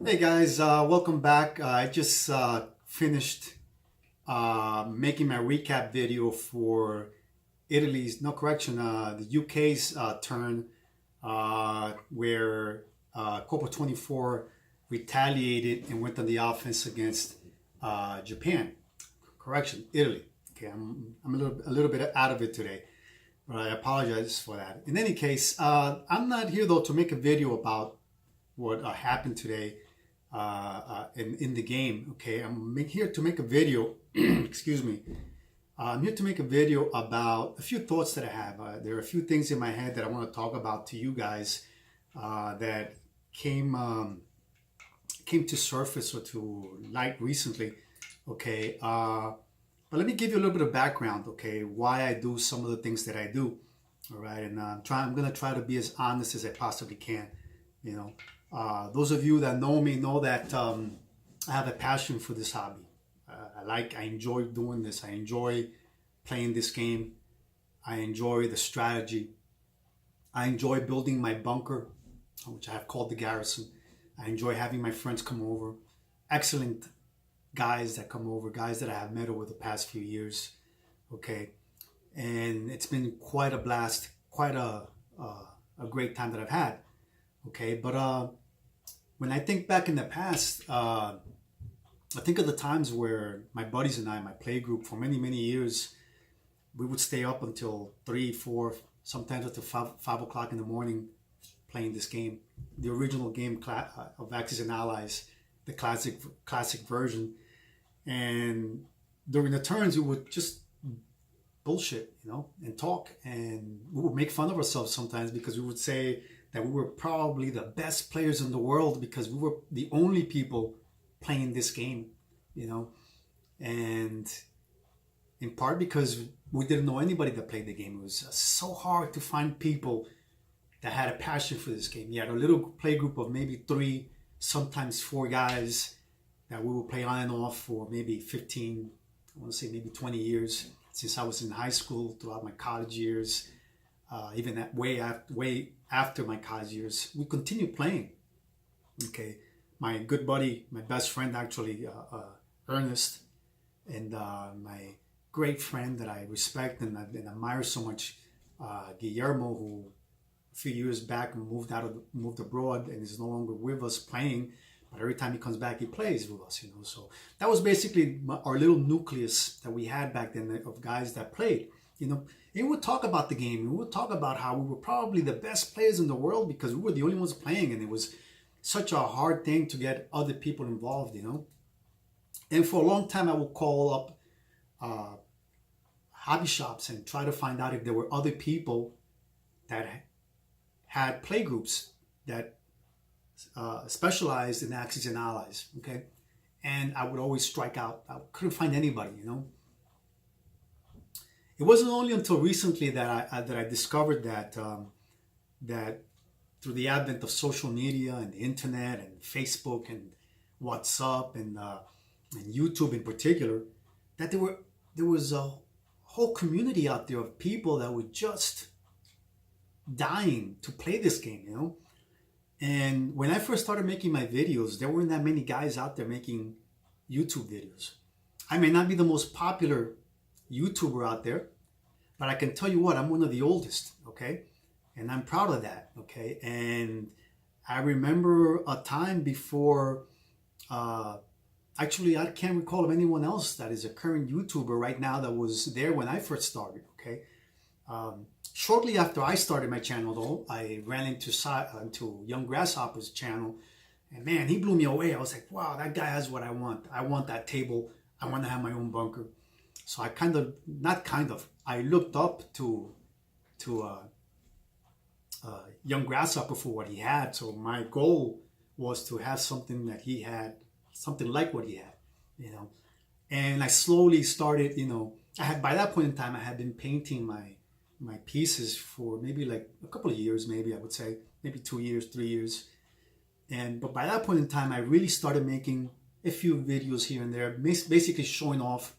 Hey guys, welcome back. I just finished making my recap video for Italy's, no correction, the UK's turn, where Copa 24 retaliated and went on the offense against Japan. Correction, Italy. Okay, I'm a little bit out of it today, but I apologize for that. In any case, I'm not here though to make a video about what happened today in the game. Okay, here to make a video. Excuse me. I'm here to make a video about a few thoughts that I have. There are a few things in my head that I want to talk about to you guys that came came to surface or to light recently. Okay, but let me give you a little bit of background. Okay, why I do some of the things that I do. All right, and I'm gonna try to be as honest as I possibly can. You know, those of you that know me know that I have a passion for this hobby. I enjoy doing this. I enjoy playing this game. I enjoy the strategy. I enjoy building my bunker, which I have called the Garrison. I enjoy having my friends come over. Excellent guys that come over, guys that I have met over the past few years. Okay, and it's been quite a blast, quite a great time that I've had. Okay, but when I think back in the past, I think of the times where my buddies and I, my play group, for many years, we would stay up until 3, 4, sometimes up to 5 o'clock in the morning playing this game, the original game of Axis and Allies, the classic version. And during the turns, we would just bullshit, and talk, and we would make fun of ourselves sometimes because we would say that we were probably the best players in the world because we were the only people playing this game, you know, and in part because we didn't know anybody that played the game. It was so hard to find people that had a passion for this game. You had a little play group of maybe 3, sometimes 4 guys that we would play on and off for maybe 15, I want to say maybe 20 years since I was in high school, throughout my college years, even way after my college years. We continued playing. Okay, my good buddy, my best friend actually, Ernest, and my great friend that I respect and admire so much, Guillermo, who a few years back moved abroad and is no longer with us playing, but every time he comes back he plays with us. So that was basically our little nucleus that we had back then of guys that played. And we would talk about the game. We would talk about how we were probably the best players in the world because we were the only ones playing, and it was such a hard thing to get other people involved. And for a long time I would call up hobby shops and try to find out if there were other people that had play groups that specialized in Axis and Allies. Okay, and I would always strike out. I couldn't find anybody. It wasn't only until recently that I discovered that through the advent of social media and the internet and Facebook and WhatsApp and YouTube in particular, that there was a whole community out there of people that were just dying to play this game. And when I first started making my videos, there weren't that many guys out there making YouTube videos. I may not be the most popular YouTuber out there, but I can tell you what, I'm one of the oldest, okay? And I'm proud of that, okay? And I remember a time before, actually, I can't recall of anyone else that is a current YouTuber right now that was there when I first started, okay? Shortly after I started my channel, though, I ran into Young Grasshopper's channel, and man, he blew me away. I was like, wow, that guy has what I want. I want that table. I want to have my own bunker. So I looked up to Young Grasshopper for what he had. So my goal was to have something that he had, something like what he had. And I slowly started, I had, by that point in time, I had been painting my pieces for maybe like a couple of years, maybe I would say, maybe 2 years, 3 years. But by that point in time, I really started making a few videos here and there, basically showing off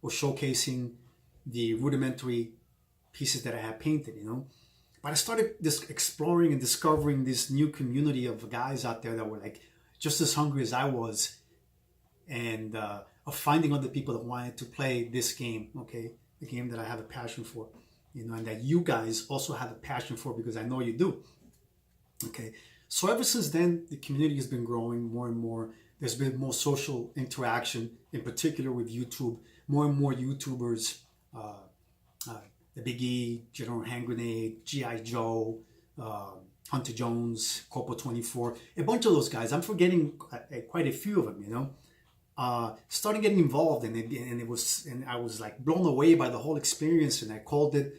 or showcasing the rudimentary pieces that I had painted, But I started exploring and discovering this new community of guys out there that were like just as hungry as I was, and of finding other people that wanted to play this game, okay, the game that I have a passion for, and that you guys also have a passion for, because I know you do, okay. So ever since then, the community has been growing more and more. There's been more social interaction, in particular with YouTube. More and more YouTubers, the Big E, General Hand Grenade, G.I. Joe, Hunter Jones, Corpo 24, a bunch of those guys. I'm forgetting quite a few of them, starting getting involved in it, and I was like blown away by the whole experience, and I called it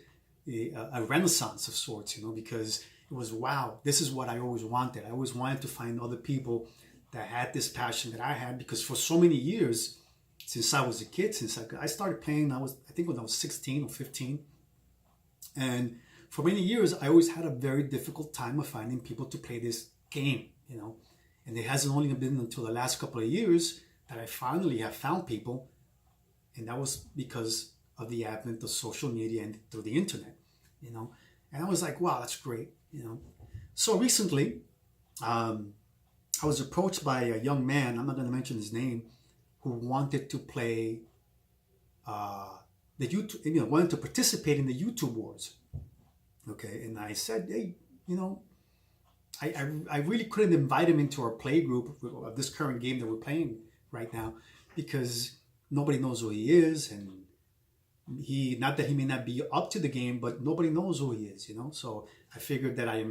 a renaissance of sorts, because it was, wow, this is what I always wanted. I always wanted to find other people that had this passion that I had, because for so many years, since I was a kid, since I started playing, I think when I was 16 or 15, and for many years, I always had a very difficult time of finding people to play this game, and it hasn't only been until the last couple of years that I finally have found people, and that was because of the advent of social media and through the internet, and I was like, wow, that's great, So recently, I was approached by a young man, I'm not going to mention his name, who wanted to play the YouTube, wanted to participate in the YouTube wars. Okay, and I said, hey, I really couldn't invite him into our play group of this current game that we're playing right now, because nobody knows who he is, and not that he may not be up to the game, but nobody knows who he is, So I figured that I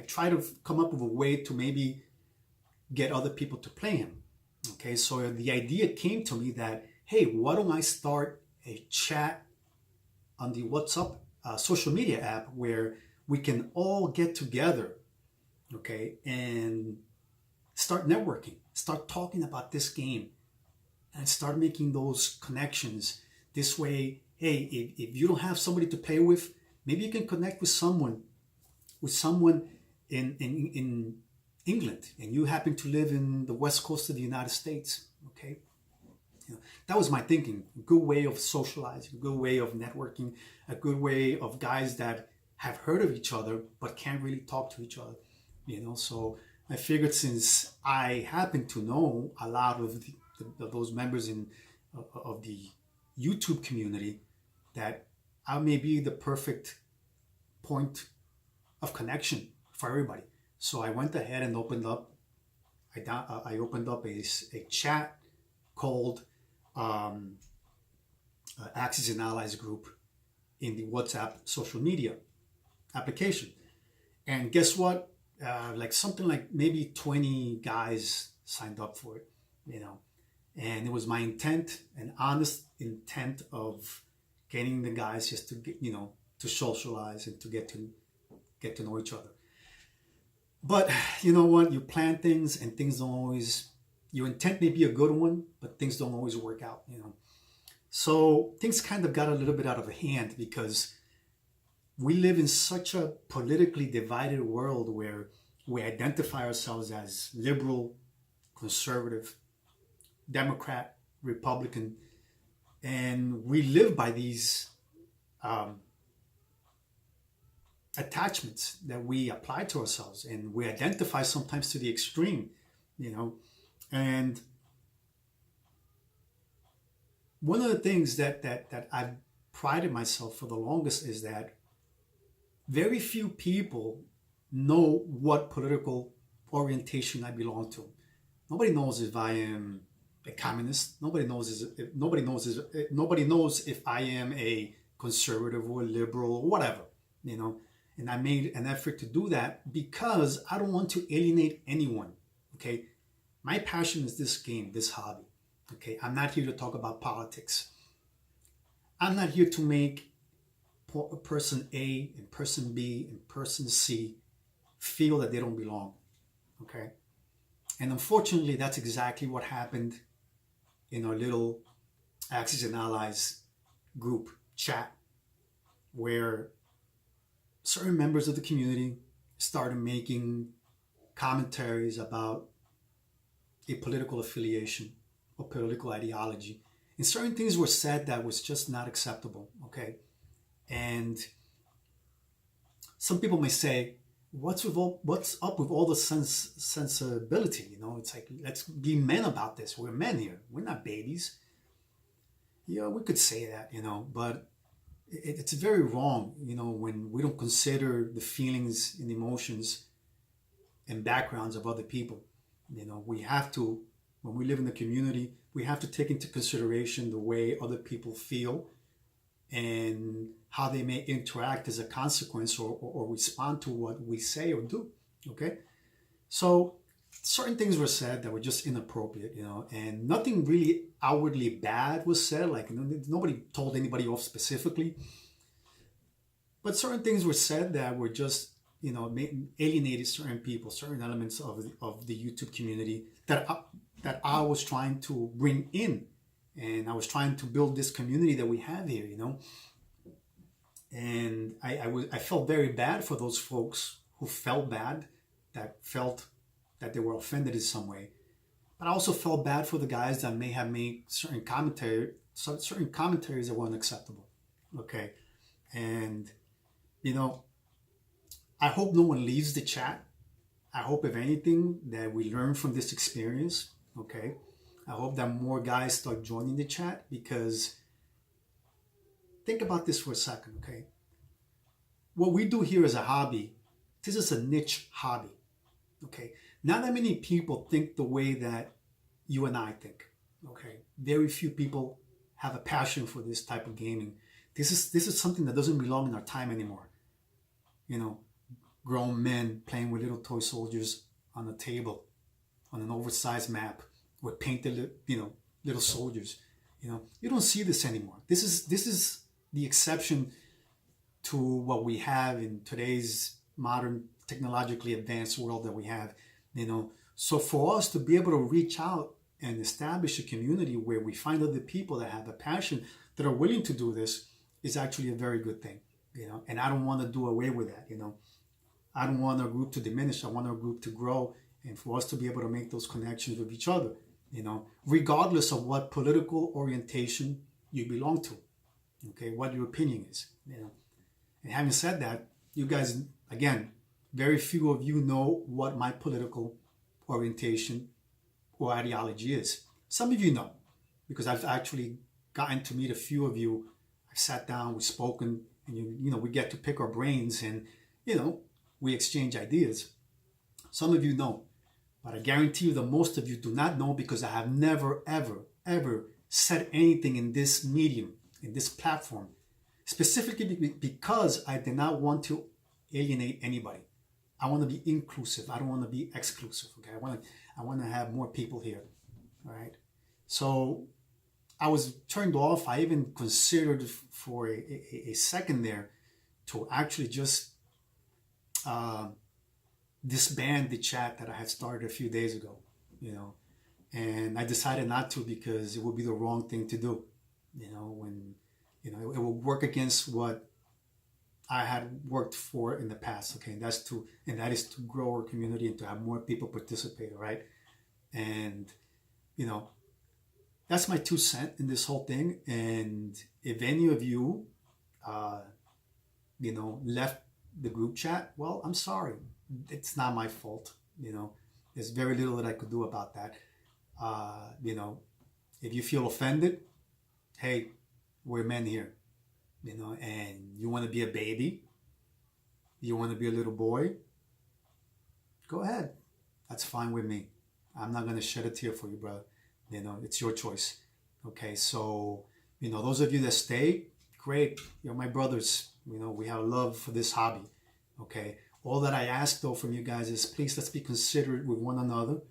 try to come up with a way to maybe get other people to play him. Okay, so the idea came to me that, hey, why don't I start a chat on the WhatsApp social media app where we can all get together, okay, and start networking, start talking about this game, and start making those connections. This way, hey, if you don't have somebody to play with, maybe you can connect with someone in England, and you happen to live in the West Coast of the United States, okay? That was my thinking. A good way of socializing, a good way of networking, a good way of guys that have heard of each other but can't really talk to each other, So I figured, since I happen to know a lot of those members of the YouTube community, that I may be the perfect point of connection for everybody. So I went ahead and opened up. I opened up a chat called Axis and Allies group in the WhatsApp social media application. And guess what? Something like maybe 20 guys signed up for it, And it was my intent, an honest intent of getting the guys just to get, to socialize and to get to know each other. But you know what? You plan things and things don't always, your intent may be a good one, but things don't always work out, So things kind of got a little bit out of hand, because we live in such a politically divided world where we identify ourselves as liberal, conservative, Democrat, Republican, and we live by these attachments that we apply to ourselves, and we identify sometimes to the extreme, and one of the things that I've prided myself for the longest is that very few people know what political orientation I belong to. Nobody knows if I am a communist. Nobody knows if I am a conservative or liberal or whatever, And I made an effort to do that because I don't want to alienate anyone. Okay, my passion is this game, this hobby. Okay, I'm not here to talk about politics. I'm not here to make person A and person B and person C feel that they don't belong. Okay, and unfortunately, that's exactly what happened in our little Axis and Allies group chat, where certain members of the community started making commentaries about a political affiliation or political ideology. And certain things were said that was just not acceptable, okay? And some people may say, what's up with all the sensibility? You know, it's like, let's be men about this. We're men here. We're not babies. Yeah, we could say that, you know, but it's very wrong, you know, when we don't consider the feelings and emotions and backgrounds of other people. You know, we have to, when we live in the community, we have to take into consideration the way other people feel and how they may interact as a consequence, or respond to what we say or do. Okay? So certain things were said that were just inappropriate, you know, and nothing really outwardly bad was said. Like, nobody told anybody off specifically, but certain things were said that were just, you know, alienated certain people, certain elements of the YouTube community that I was trying to bring in, and I was trying to build this community that we have here, you know. And I felt very bad for those folks who felt bad, that felt that they were offended in some way. But I also felt bad for the guys that may have made certain commentaries that were unacceptable. Okay, and you know, I hope no one leaves the chat. I hope, if anything, that we learn from this experience. Okay, I hope that more guys start joining the chat, because think about this for a second. Okay, what we do here as a hobby, this is a niche hobby. Okay, not that many people think the way that you and I think. Okay, very few people have a passion for this type of gaming. This is something that doesn't belong in our time anymore. You know, grown men playing with little toy soldiers on a table, on an oversized map with painted, you know, little soldiers. You know, you don't see this anymore. This is the exception to what we have in today's modern, technologically advanced world that we have. You know, so for us to be able to reach out and establish a community where we find other people that have a passion, that are willing to do this, is actually a very good thing. You know, and I don't want to do away with that. You know, I don't want our group to diminish. I want our group to grow, and for us to be able to make those connections with each other, you know, regardless of what political orientation you belong to, okay, what your opinion is, you know. And having said that, you guys, again, very few of you know what my political orientation or ideology is. Some of you know, because I've actually gotten to meet a few of you. I've sat down, we've spoken, and you know, we get to pick our brains, and you know, we exchange ideas. Some of you know, but I guarantee you that most of you do not know, because I have never, ever, ever said anything in this medium, in this platform, specifically because I did not want to alienate anybody. I want to be inclusive. I don't want to be exclusive. Okay, I want to have more people here. All right. So I was turned off. I even considered for a second there to actually just disband the chat that I had started a few days ago, you know, and I decided not to, because it would be the wrong thing to do, you know, when, you know, it will work against what I had worked for in the past. Okay, and that is to grow our community and to have more people participate. Right, and you know, that's my 2 cents in this whole thing. And if any of you, you know, left the group chat, well, I'm sorry. It's not my fault. You know, there's very little that I could do about that. You know, if you feel offended, hey, we're men here. You know, and you want to be a baby, you want to be a little boy, go ahead. That's fine with me. I'm not going to shed a tear for you, brother. You know, it's your choice. Okay, so, you know, those of you that stay, great. You're my brothers. You know, we have love for this hobby. Okay, all that I ask, though, from you guys is, please, let's be considerate with one another.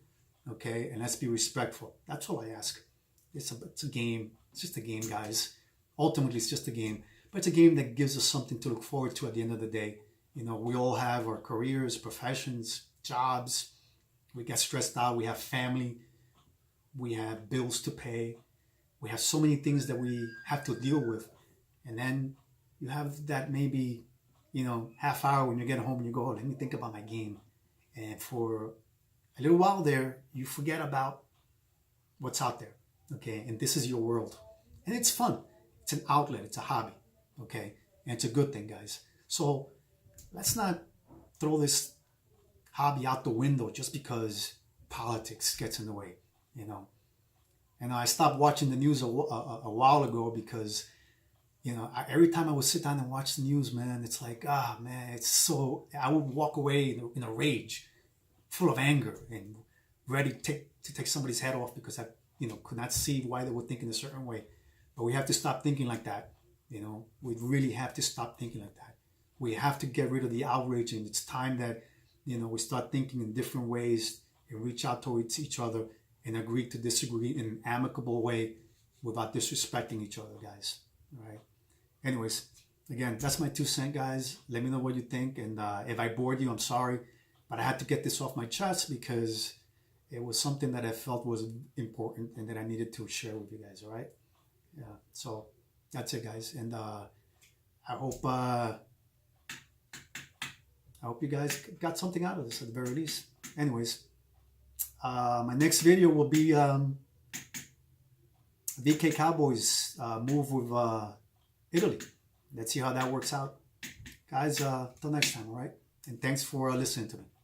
Okay, and let's be respectful. That's all I ask. It's a game. It's just a game, guys. Ultimately, it's just a game. But it's a game that gives us something to look forward to at the end of the day. You know, we all have our careers, professions, jobs. We get stressed out. We have family. We have bills to pay. We have so many things that we have to deal with. And then you have that maybe, you know, half hour when you get home and you go, oh, let me think about my game. And for a little while there, you forget about what's out there. Okay, and this is your world. And it's fun. It's an outlet. It's a hobby. Okay, and it's a good thing, guys. So let's not throw this hobby out the window just because politics gets in the way, you know. And I stopped watching the news a while ago because, you know, every time I would sit down and watch the news, man, it's like, man, it's so, I would walk away in a rage, full of anger and ready to take somebody's head off because I, you know, could not see why they were thinking a certain way. But we have to stop thinking like that. You know, we really have to stop thinking like that. We have to get rid of the outrage, and it's time that, you know, we start thinking in different ways and reach out towards each other and agree to disagree in an amicable way without disrespecting each other, guys. All right. Anyways, again, that's my 2 cents, guys. Let me know what you think. And if I bored you, I'm sorry. But I had to get this off my chest because it was something that I felt was important and that I needed to share with you guys. All right. Yeah. So that's it, guys. And I hope you guys got something out of this at the very least. Anyways, my next video will be VK Cowboys move with Italy. Let's see how that works out. Guys, till next time, all right? And thanks for listening to me.